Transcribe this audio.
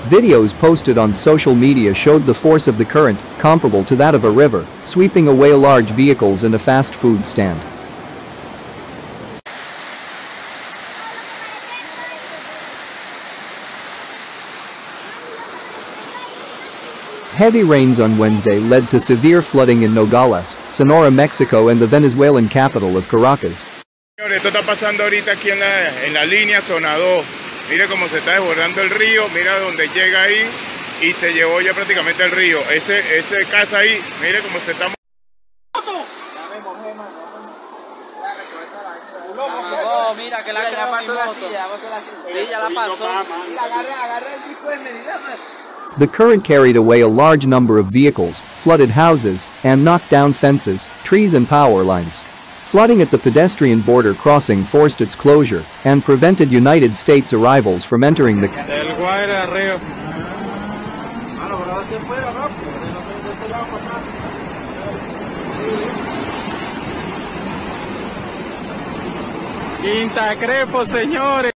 Videos posted on social media showed the force of the current, comparable to that of a river, sweeping away large vehicles and a fast food stand. Heavy rains on Wednesday led to severe flooding in Nogales, Sonora, Mexico and the Venezuelan capital of Caracas. Esto está pasando ahorita aquí en la línea zona 2. Mire cómo se está desbordando el río, mira donde llega ahí y se llevó ya prácticamente el río. Ese casa ahí, mire cómo se está... Oh, mira que la pasó la silla, sí, ya la pasó. Agarra el tipo de medida. The current carried away a large number of vehicles, flooded houses, and knocked down fences, trees and power lines. Flooding at the pedestrian border crossing forced its closure and prevented United States arrivals from entering the Quinta Crepo, señores.